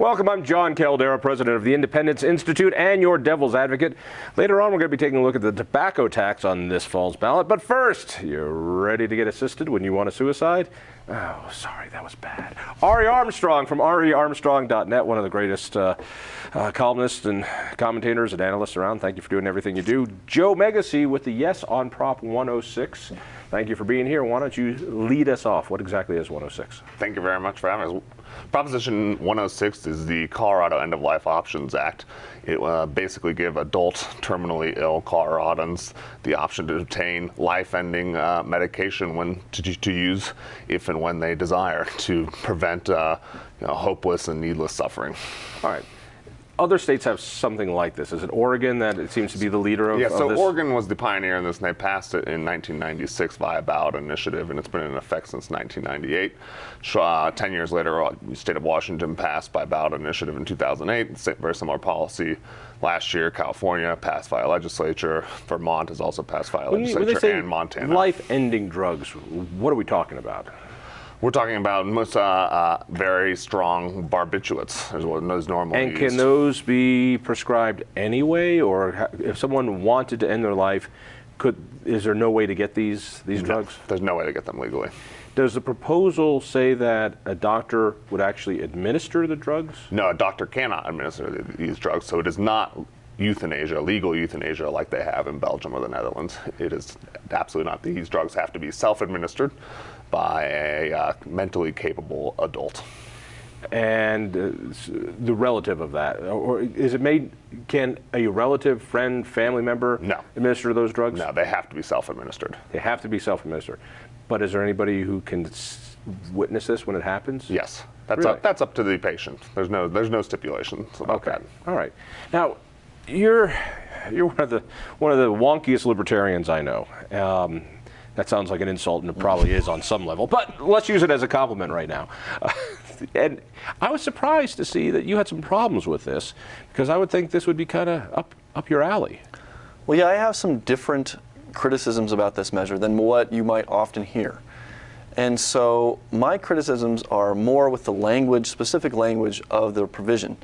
Welcome, I'm John Caldera, president of the Independence Institute and your devil's advocate. Later on, we're going to be taking a look at the tobacco tax on this fall's ballot. But first, you're ready to get assisted when you want a suicide? Oh, sorry, that was bad. Ari Armstrong from ariarmstrong.net, one of the greatest columnists and commentators and analysts around. Thank you for doing everything you do. Joe Megyesy with the Yes on Prop 106. Thank you for being here. Why don't you lead us off? What exactly is 106? Thank you very much for having us. Proposition 106 is the Colorado End-of-Life Options Act. It basically gives adult terminally ill Coloradans the option to obtain life-ending medication to use if and when they desire to prevent hopeless and needless suffering. All right. Other states have something like this. Is it Oregon that it seems to be the leader of, yeah, so this? Oregon was the pioneer in this, and they passed it in 1996 via ballot initiative, and it's been in effect since 1998. 10 years later, the state of Washington passed by ballot initiative in 2008. Very similar policy. Last year, California passed via legislature. Vermont has also passed via legislature, and Montana. Life-ending drugs, what are we talking about? We're talking about most very strong barbiturates, is what those normally used. And can those be prescribed anyway, or if someone wanted to end their life, is there no way to get these drugs? There's no way to get them legally. Does the proposal say that a doctor would actually administer the drugs? No, a doctor cannot administer these drugs, so it is not euthanasia, legal euthanasia like they have in Belgium or the Netherlands. It is absolutely not. These drugs have to be self-administered by a mentally capable adult. And the relative of that, or is it made, can a relative, friend, family member administer those drugs? No, they have to be self-administered. They have to be self-administered. But is there anybody who can witness this when it happens? Yes, that's up to the patient. There's no stipulations about that. All right. Now, you're one of the wonkiest libertarians I know. That sounds like an insult, and it probably is on some level, but let's use it as a compliment right now. And I was surprised to see that you had some problems with this, because I would think this would be kind of up your alley. Well, yeah, I have some different criticisms about this measure than what you might often hear. And so my criticisms are more with the language, specific language of the provision.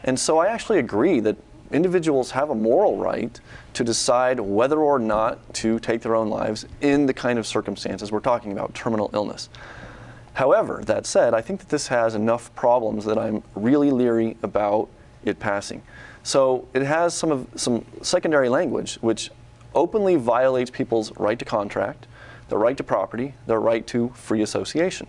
And so I actually agree that individuals have a moral right to decide whether or not to take their own lives in the kind of circumstances we're talking about, terminal illness. However, that said, I think that this has enough problems that I'm really leery about it passing. So it has some secondary language which openly violates people's right to contract, their right to property, their right to free association.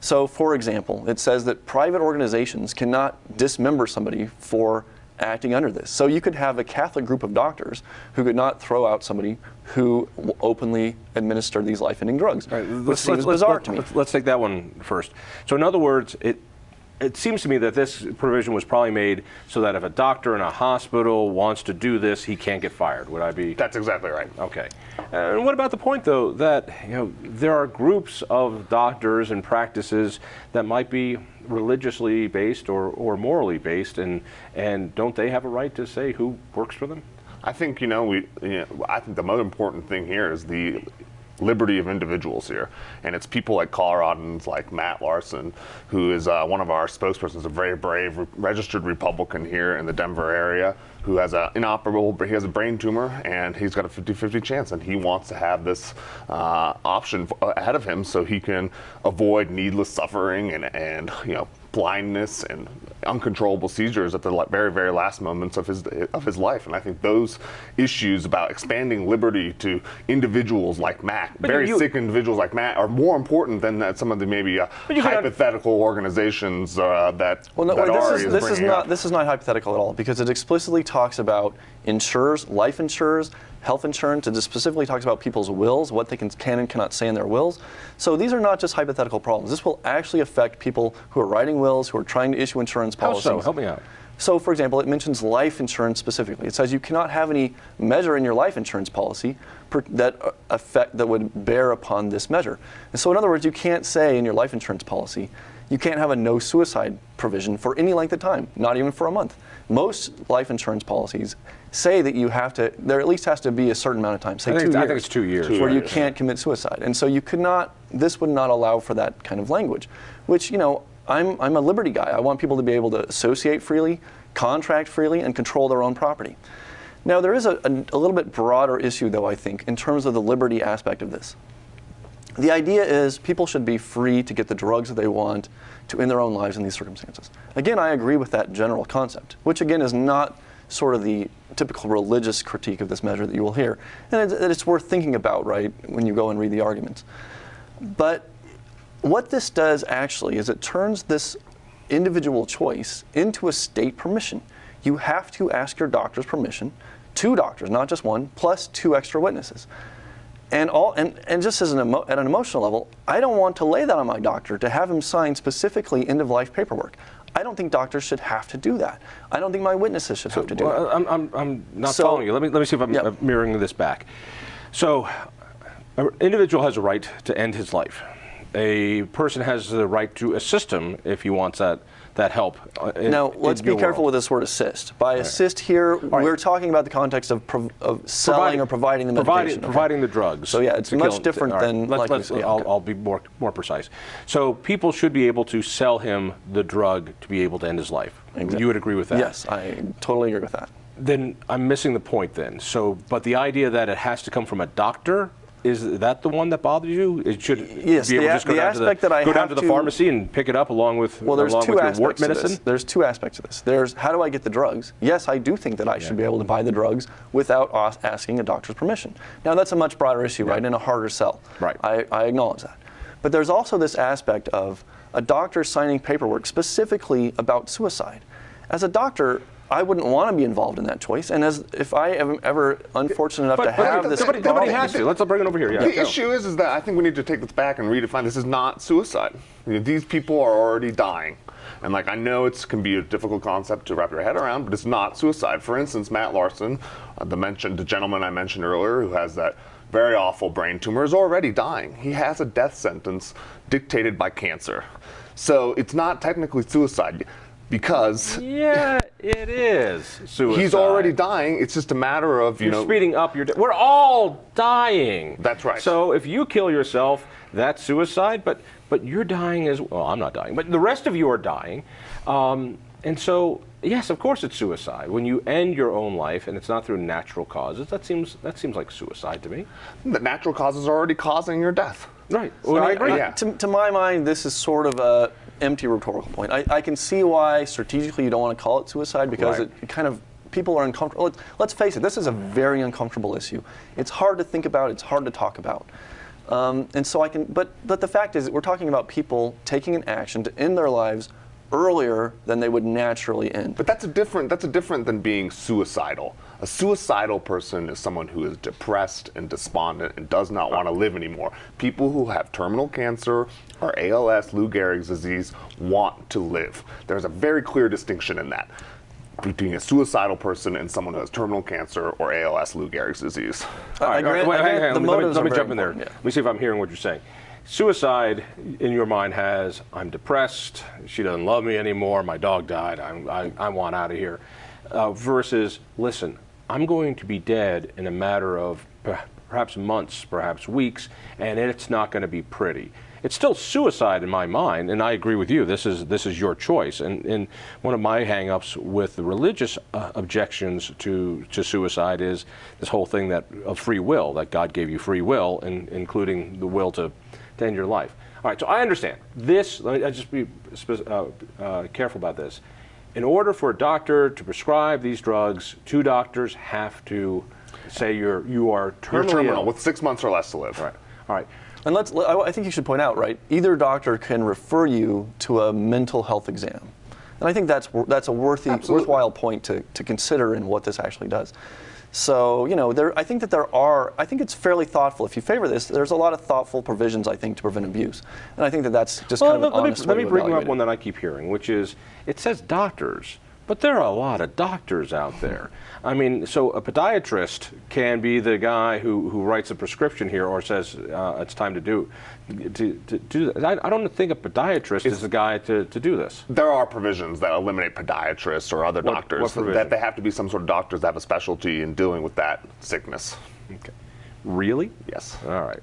So, for example, it says that private organizations cannot dismember somebody for acting under this. So you could have a Catholic group of doctors who could not throw out somebody who openly administered these life-ending drugs, which seems bizarre to me. Let's take that one first. So in other words, it seems to me that this provision was probably made so that if a doctor in a hospital wants to do this, he can't get fired. Would I be? That's exactly right. Okay. And what about the point, though, that there are groups of doctors and practices that might be religiously based or morally based, and don't they have a right to say who works for them? I think I think the most important thing here is the liberty of individuals here, and it's people like Coloradans like Matt Larson, who is one of our spokespersons, a very brave registered Republican here in the Denver area, who has he has a brain tumor, and he's got a 50-50 chance, and he wants to have this option ahead of him so he can avoid needless suffering and blindness and uncontrollable seizures at the very, very last moments of his life. And I think those issues about expanding liberty to individuals like Matt, sick individuals like Matt, are more important than some of the maybe hypothetical organizations This is not hypothetical at all, because it explicitly talks about insurers, life insurers, health insurance. It specifically talks about people's wills, what they can and cannot say in their wills. So these are not just hypothetical problems. This will actually affect people who are writing wills, who are trying to issue insurance policies. How so? Help me out. So, for example, it mentions life insurance specifically. It says you cannot have any measure in your life insurance policy that would bear upon this measure. And so, in other words, you can't say in your life insurance policy, you can't have a no suicide provision for any length of time, not even for a month. Most life insurance policies say that you have to, there at least has to be a certain amount of time, say 2 years. I think it's 2 years. Where you can't commit suicide. And so you could not, this would not allow for that kind of language, which, I'm a liberty guy. I want people to be able to associate freely, contract freely, and control their own property. Now, there is a little bit broader issue, though, I think, in terms of the liberty aspect of this. The idea is people should be free to get the drugs that they want to in their own lives in these circumstances. Again, I agree with that general concept, which again is not sort of the typical religious critique of this measure that you will hear. And it's worth thinking about, right, when you go and read the arguments. But what this does actually is it turns this individual choice into a state permission. You have to ask your doctor's permission, 2 doctors, not just one, plus 2 extra witnesses. And just as at an emotional level, I don't want to lay that on my doctor to have him sign specifically end-of-life paperwork. I don't think doctors should have to do that. I don't think my witnesses should have to do that. I'm not following you. Let me see if I'm mirroring this back. So, an individual has a right to end his life. A person has the right to assist him if he wants that help. Now, let's be careful with this word assist. By assist here, we're talking about the context of selling or providing the medication. Providing the drugs. So yeah, it's much different than I'll be more precise. So people should be able to sell him the drug to be able to end his life. Exactly. You would agree with that? Yes, I totally agree with that. Then I'm missing the point then. So, but the idea that it has to come from a doctor, is that the one that bothers you? It should yes, be able to just go down to the pharmacy and pick it up along with your wart medicine? There's 2 aspects of this. There's how do I get the drugs? Yes, I do think that I should be able to buy the drugs without asking a doctor's permission. Now, that's a much broader issue, right, and a harder sell. Right. I acknowledge that. But there's also this aspect of a doctor signing paperwork specifically about suicide. As a doctor, I wouldn't want to be involved in that choice, and if I am ever unfortunate enough to have this problem, somebody has to. Let's bring it over here. Yeah. The issue is that I think we need to take this back and redefine. This is not suicide. These people are already dying, and I know it can be a difficult concept to wrap your head around, but it's not suicide. For instance, Matt Larson, the gentleman I mentioned earlier, who has that very awful brain tumor, is already dying. He has a death sentence dictated by cancer, so it's not technically suicide. Because yeah, it is suicide. He's already dying. It's just a matter of you're speeding up your. We're all dying. That's right. So if you kill yourself, that's suicide. But you're dying as well. I'm not dying, but the rest of you are dying. And so yes, of course it's suicide when you end your own life and it's not through natural causes. That seems like suicide to me. The natural causes are already causing your death. Right. So I agree. To my mind, this is sort of a empty rhetorical point. I can see why strategically you don't want to call it suicide because it kind of people are uncomfortable. Let's face it, this is a very uncomfortable issue. It's hard to think about. It's hard to talk about. And so but the fact is that we're talking about people taking an action to end their lives earlier than they would naturally end. But that's a different than being suicidal. A suicidal person is someone who is depressed and despondent and does not want to live anymore. People who have terminal cancer or ALS, Lou Gehrig's disease, want to live. There's a very clear distinction in that between a suicidal person and someone who has terminal cancer or ALS, Lou Gehrig's disease. Let me jump in there. Yeah. Let me see if I'm hearing what you're saying. Suicide, in your mind, has, I'm depressed, she doesn't love me anymore, my dog died, I want out of here, versus, listen, I'm going to be dead in a matter of perhaps months, perhaps weeks, and it's not going to be pretty. It's still suicide in my mind, and I agree with you. This is your choice. And one of my hang-ups with the religious objections to suicide is this whole thing of free will, that God gave you free will, including the will to end your life. All right, so I understand. I just be careful about this. In order for a doctor to prescribe these drugs, 2 doctors have to say you are terminally ill. With 6 months or less to live. All right. All right. And I think you should point out, right, either doctor can refer you to a mental health exam. And I think that's a worthwhile point to consider in what this actually does. So, I think it's fairly thoughtful. If you favor this, there's a lot of thoughtful provisions, I think, to prevent abuse. And I think that's just kind of an honest way to evaluate it. Let me bring up one that I keep hearing, which is, it says doctors, but there are a lot of doctors out there. I mean, so a podiatrist can be the guy who writes a prescription here or says it's time to do that. I don't think a podiatrist is the guy to do this. There are provisions that eliminate podiatrists or other doctors. That they have to be some sort of doctors that have a specialty in dealing with that sickness. Okay. Really? Yes. All right.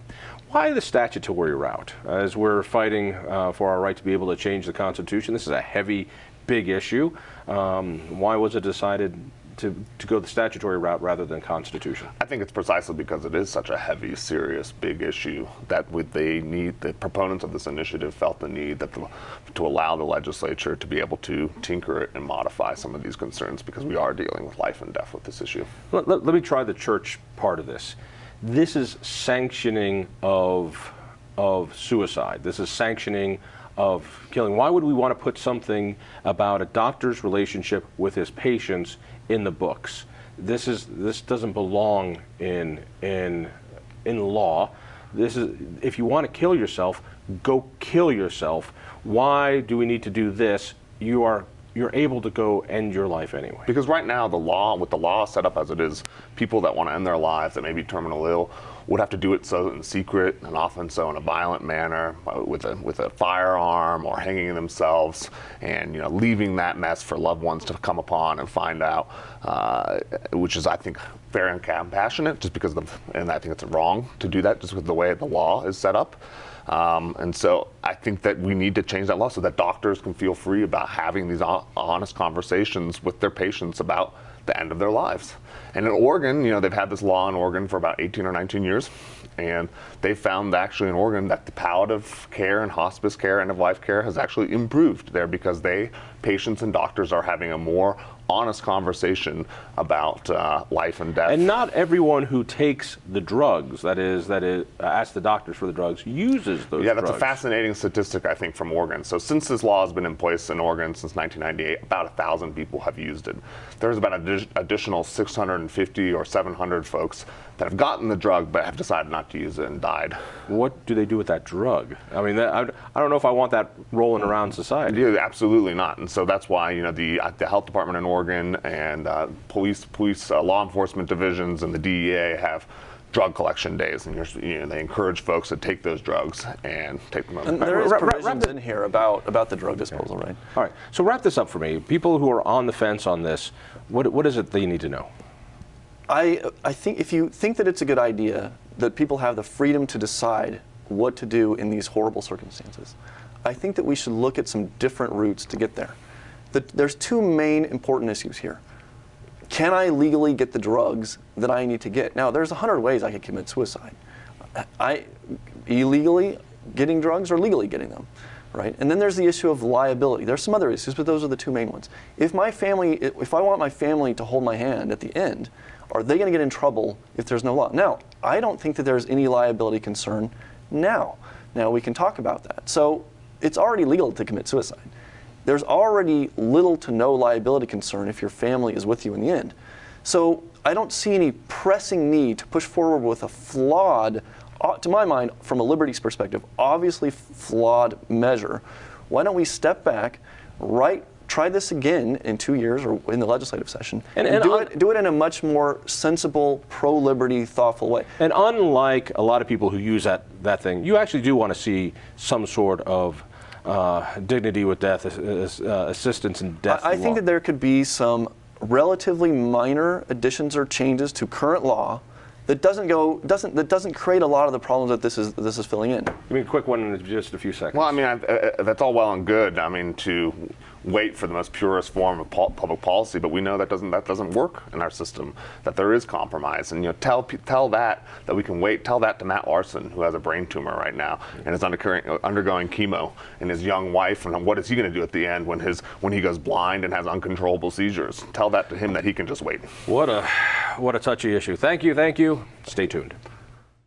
Why the statutory route? As we're fighting for our right to be able to change the Constitution, this is a heavy, big issue. Why was it decided to go the statutory route rather than Constitution? I think it's precisely because it is such a heavy, serious, big issue that the proponents of this initiative felt the need to allow the legislature to be able to tinker it and modify some of these concerns, because we are dealing with life and death with this issue. Let me try the church part of this. This is sanctioning of suicide. This is sanctioning of killing. Why would we want to put something about a doctor's relationship with his patients in the books? This doesn't belong in law. This is, if you want to kill yourself, go kill yourself. Why do we need to do this? You're able to go end your life anyway. Because right now, with the law set up as it is, people that want to end their lives, that may be terminal ill, would have to do it so in secret, and often so in a violent manner, with a firearm or hanging themselves, and leaving that mess for loved ones to come upon and find out, which is, I think, fair and compassionate, just because and I think it's wrong to do that just with the way the law is set up. And so I think that we need to change that law so that doctors can feel free about having these honest conversations with their patients about the end of their lives. And in Oregon, they've had this law in Oregon for about 18 or 19 years. And they found actually in Oregon that the palliative care and hospice care, end-of-life care, has actually improved there, because patients and doctors are having a more honest conversation about life and death. And not everyone who takes the drugs, that is, asks the doctors for the drugs, uses those drugs. Yeah, that's a fascinating statistic, I think, from Oregon. So since this law has been in place in Oregon since 1998, about 1,000 people have used it. There's about an additional 650 or 700 folks that have gotten the drug but have decided not to use it and died. What do they do with that drug? I mean, I don't know if I want that rolling around society. Yeah, absolutely not. And so that's why the health department in Oregon and police law enforcement divisions and the DEA have drug collection days, and they encourage folks to take those drugs and take them. And there is provisions in here about the drug disposal, right? All right. So wrap this up for me. People who are on the fence on this, what is it they need to know? I think if you think that it's a good idea that people have the freedom to decide what to do in these horrible circumstances, I think that we should look at some different routes to get there. There's two main important issues here. Can I legally get the drugs that I need to get? Now, there's 100 ways I could commit suicide. Illegally getting drugs or legally getting them, right? And then there's the issue of liability. There's some other issues, but those are the two main ones. If I want my family to hold my hand at the end, are they going to get in trouble if there's no law? Now, I don't think that there's any liability concern now. Now, we can talk about that. So it's already legal to commit suicide. There's already little to no liability concern if your family is with you in the end. So I don't see any pressing need to push forward with a flawed, to my mind, from a liberties perspective, obviously flawed measure. Why don't we step back, try this again in 2 years or in the legislative session, and do it in a much more sensible, pro-liberty, thoughtful way. And unlike a lot of people who use that thing, you actually do want to see some sort of dignity with death, assistance in death. I think that there could be some relatively minor additions or changes to current law that doesn't create a lot of the problems that this is filling in. Give me a quick one in just a few seconds. Well, I mean, that's all well and good. I mean, to wait for the most purest form of public policy, but we know that doesn't work in our system. That there is compromise, and tell that we can wait. Tell that to Matt Larson, who has a brain tumor right now and is undergoing chemo, and his young wife, and what is he going to do at the end when he goes blind and has uncontrollable seizures? Tell that to him, that he can just wait. What a touchy issue. Thank you. Stay tuned.